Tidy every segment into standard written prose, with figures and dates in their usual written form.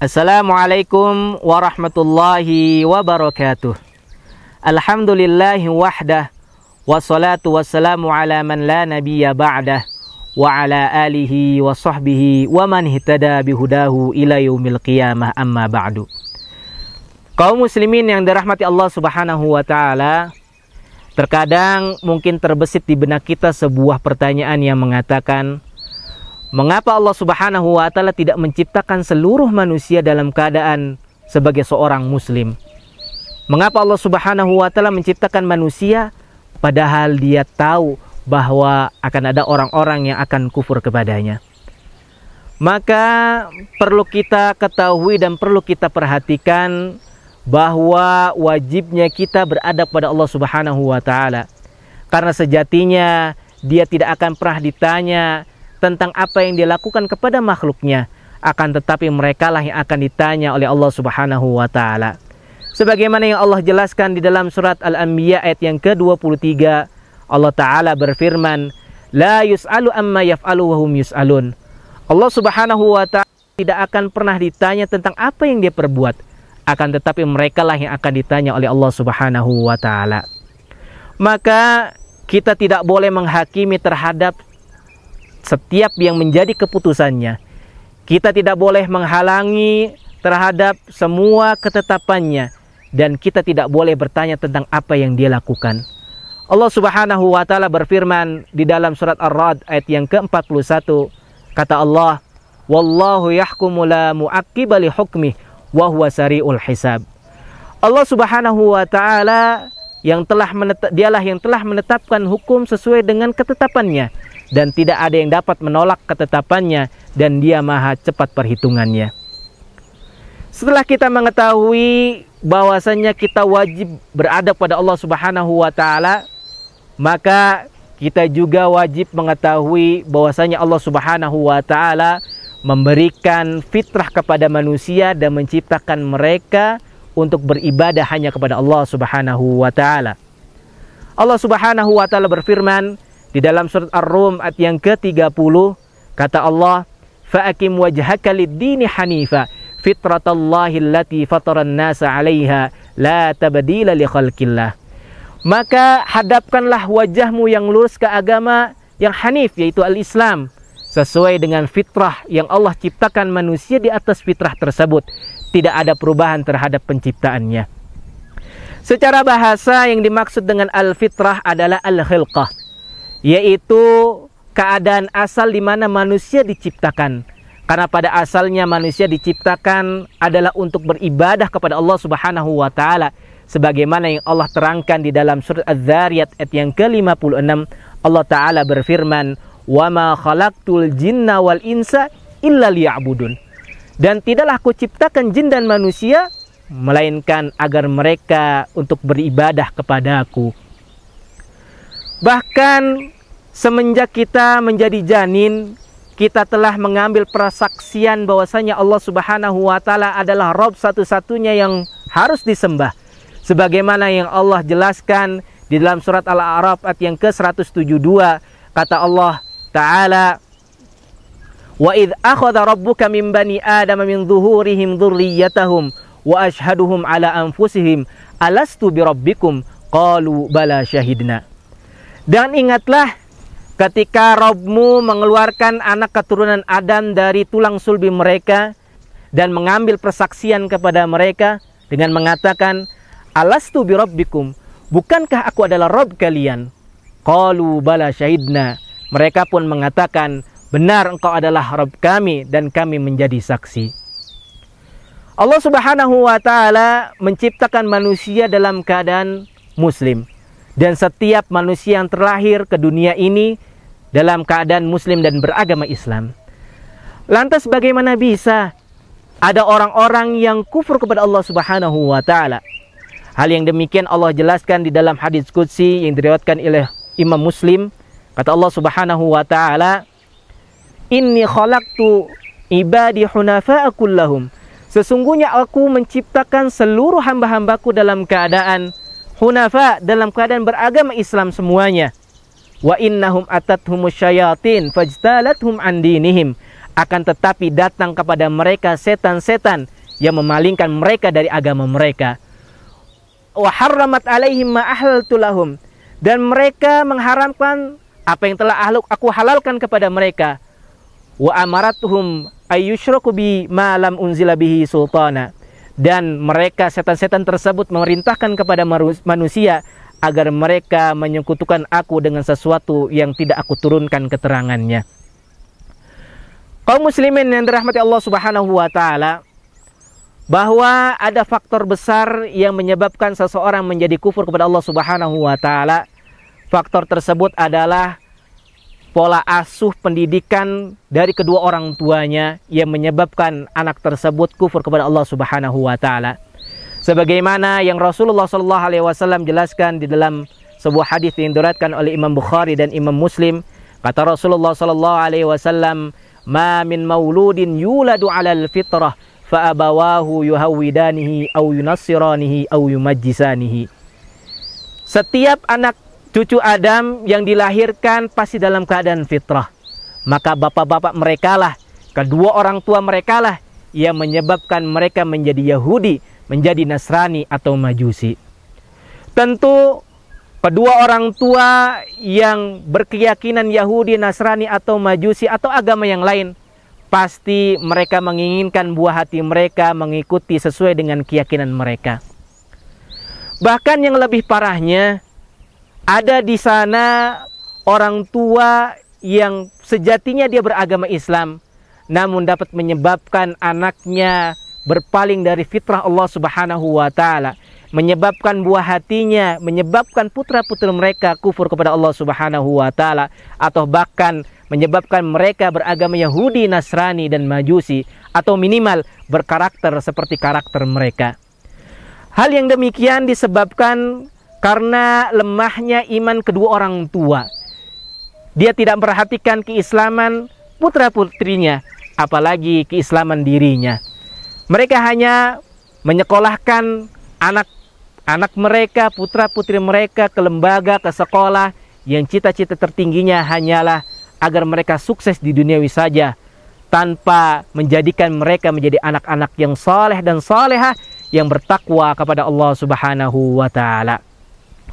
Assalamualaikum warahmatullahi wabarakatuh. Alhamdulillahi wahdah, wassalatu wassalamu ala man la nabiyya ba'dah, wa ala alihi wa sahbihi wa man ihtada bihudahu ila yaumil qiyamah, amma ba'du. Kaum muslimin yang dirahmati Allah subhanahu wa ta'ala, terkadang mungkin terbesit di benak kita sebuah pertanyaan yang mengatakan, mengapa Allah subhanahu wa ta'ala tidak menciptakan seluruh manusia dalam keadaan sebagai seorang muslim? Mengapa Allah subhanahu wa ta'ala menciptakan manusia padahal dia tahu bahwa akan ada orang-orang yang akan kufur kepadanya? Maka perlu kita ketahui dan perlu kita perhatikan bahwa wajibnya kita beradab pada Allah subhanahu wa ta'ala. Karena sejatinya dia tidak akan pernah ditanya tentang apa yang dia lakukan kepada makhluknya, akan tetapi mereka lah yang akan ditanya oleh Allah subhanahu wa ta'ala. Sebagaimana yang Allah jelaskan di dalam surat Al-Anbiya ayat yang ke-23, Allah ta'ala berfirman, La yus'alu amma yaf'alu wa hum yus'alun. Allah subhanahu wa ta'ala tidak akan pernah ditanya tentang apa yang dia perbuat, akan tetapi mereka lah yang akan ditanya oleh Allah subhanahu wa ta'ala. Maka kita tidak boleh menghakimi terhadap setiap yang menjadi keputusannya. Kita tidak boleh menghalangi terhadap semua ketetapannya, dan kita tidak boleh bertanya tentang apa yang dia lakukan. Allah subhanahu wa ta'ala berfirman di dalam surat Ar-Ra'd ayat yang ke-41, kata Allah, Wallahu yahkumu la mu'aqqiba li hukmih wa huwa sari'ul hisab. Allah subhanahu wa ta'ala dialah yang telah menetapkan hukum sesuai dengan ketetapannya, dan tidak ada yang dapat menolak ketetapannya, dan dia maha cepat perhitungannya. Setelah kita mengetahui bahwasannya kita wajib beradab pada Allah subhanahu wa ta'ala, maka kita juga wajib mengetahui bahwasanya Allah subhanahu wa ta'ala memberikan fitrah kepada manusia dan menciptakan mereka untuk beribadah hanya kepada Allah subhanahu wa ta'ala. Allah subhanahu wa ta'ala berfirman di dalam surat Ar-Rum ayat yang ke-30, kata Allah, Fa'akim wajhaka lid-dini hanifa fitratallahi allati fataran nasa 'alaiha la tabdila li khalqillah. Maka hadapkanlah wajahmu yang lurus ke agama yang hanif, yaitu al-Islam, sesuai dengan fitrah yang Allah ciptakan manusia di atas fitrah tersebut. Tidak ada perubahan terhadap penciptaannya. Secara bahasa yang dimaksud dengan al-fitrah adalah al-khilqah, yaitu keadaan asal di mana manusia diciptakan. Karena pada asalnya manusia diciptakan adalah untuk beribadah kepada Allah subhanahu wa ta'ala. Sebagaimana yang Allah terangkan di dalam surat Az-Zariyat ayat yang ke-56, Allah ta'ala berfirman, Wa ma khalaqtul jinna wal insa illa liya'budun. Dan tidaklah aku ciptakan jin dan manusia melainkan agar mereka untuk beribadah kepadaku. Bahkan semenjak kita menjadi janin, kita telah mengambil persaksian bahwasanya Allah subhanahu wa ta'ala adalah Rabb satu-satunya yang harus disembah. Sebagaimana yang Allah jelaskan di dalam surat Al-A'raf ayat yang ke-172, kata Allah ta'ala, Wa idh akhadha rabbuka min bani adama min zuhurihim dzurriyyatahum wa ashhaduhum ala anfusihim alastu birabbikum qalu bala syahidna. Dan ingatlah ketika Rabbmu mengeluarkan anak keturunan Adam dari tulang sulbi mereka dan mengambil persaksian kepada mereka dengan mengatakan, Alastu birabbikum, bukankah aku adalah Rabb kalian? Qalu bala syahidna. Mereka pun mengatakan, benar engkau adalah Rabb kami dan kami menjadi saksi. Allah subhanahu wa ta'ala menciptakan manusia dalam keadaan muslim. Dan setiap manusia yang terlahir ke dunia ini dalam keadaan muslim dan beragama Islam. Lantas bagaimana bisa ada orang-orang yang kufur kepada Allah subhanahu wa ta'ala? Hal yang demikian Allah jelaskan di dalam hadits qudsi yang diriwayatkan oleh Imam Muslim. Kata Allah subhanahu wa ta'ala, Inni khalaqtu ibadi hunafa'a kullahum. Sesungguhnya aku menciptakan seluruh hamba-hambaku dalam keadaan hunafa, dalam keadaan beragama Islam semuanya. Wa innahum atathumus syayatin fajtalathum an dinihim. akan tetapi datang kepada mereka setan-setan yang memalingkan mereka dari agama mereka. Wa harramat alaihim ma ahlaltu lahum, dan mereka mengharamkan apa yang telah aku halalkan kepada mereka. Wa amaratuhum ayyusyraku bi ma lam unzila bihi sultana, dan mereka setan-setan tersebut memerintahkan kepada manusia agar mereka menyekutukan aku dengan sesuatu yang tidak aku turunkan keterangannya. Kaum muslimin yang dirahmati Allah Subhanahu wa taala, bahwa ada faktor besar yang menyebabkan seseorang menjadi kufur kepada Allah Subhanahu wa taala. Faktor tersebut adalah pola asuh pendidikan dari kedua orang tuanya yang menyebabkan anak tersebut kufur kepada Allah Subhanahu wa taala. Sebagaimana yang Rasulullah sallallahu alaihi wasallam jelaskan di dalam sebuah hadis yang diriwayatkan oleh Imam Bukhari dan Imam Muslim, kata Rasulullah sallallahu alaihi wasallam, "Ma min mauludin yuladu 'alal fitrah fa'abawahu yuhawidanihi au yunassiranihi au yumajjisanihi." Setiap anak cucu Adam yang dilahirkan pasti dalam keadaan fitrah. Maka bapak-bapak mereka lah, kedua orang tua mereka lah yang menyebabkan mereka menjadi Yahudi, menjadi Nasrani atau Majusi. Tentu kedua orang tua yang berkeyakinan Yahudi, Nasrani atau Majusi atau agama yang lain, pasti mereka menginginkan buah hati mereka mengikuti sesuai dengan keyakinan mereka. Bahkan yang lebih parahnya, ada di sana orang tua yang sejatinya dia beragama Islam, namun dapat menyebabkan anaknya berpaling dari fitrah Allah Subhanahu wa taala, menyebabkan buah hatinya, menyebabkan putra-putri mereka kufur kepada Allah Subhanahu wa taala, atau bahkan menyebabkan mereka beragama Yahudi, Nasrani dan Majusi, atau minimal berkarakter seperti karakter mereka. Hal yang demikian disebabkan karena lemahnya iman kedua orang tua. Dia tidak memperhatikan keislaman putra-putrinya, apalagi keislaman dirinya. Mereka hanya menyekolahkan anak mereka, putra-putri mereka ke lembaga, ke sekolah yang cita-cita tertingginya hanyalah agar mereka sukses di duniawi saja, tanpa menjadikan mereka menjadi anak-anak yang saleh dan salehah yang bertakwa kepada Allah Subhanahu wa taala.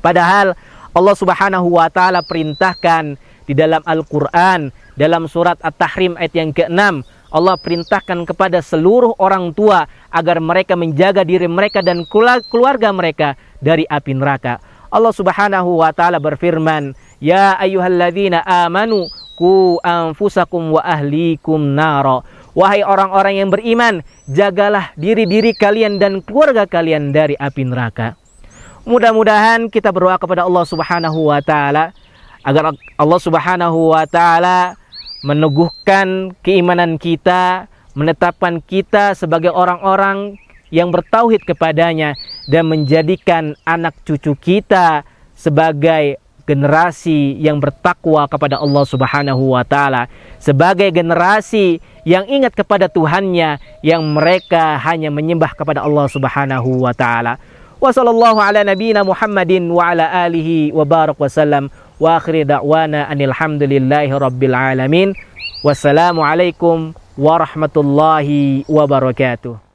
Padahal Allah Subhanahu wa taala perintahkan di dalam Al-Qur'an, dalam surat At-Tahrim ayat yang ke-6, Allah perintahkan kepada seluruh orang tua agar mereka menjaga diri mereka dan keluarga mereka dari api neraka. Allah Subhanahu wa taala berfirman, "Ya ayyuhalladzina amanu qu anfusakum wa ahlikum nara." Wahai orang-orang yang beriman, jagalah diri-diri kalian dan keluarga kalian dari api neraka. Mudah-mudahan kita berdoa kepada Allah Subhanahu wa taala agar Allah Subhanahu wa taala meneguhkan keimanan kita, menetapkan kita sebagai orang-orang yang bertauhid kepadanya, dan menjadikan anak cucu kita sebagai generasi yang bertakwa kepada Allah Subhanahu wa taala, sebagai generasi yang ingat kepada Tuhannya, yang mereka hanya menyembah kepada Allah Subhanahu wa taala. Wa sallallahu ala nabiyyina Muhammadin wa ala alihi wa barak wasallam. Wa akhir da'wana anil hamdulillahi rabbil alamin. Wassalamu alaikum warahmatullahi wabarakatuh.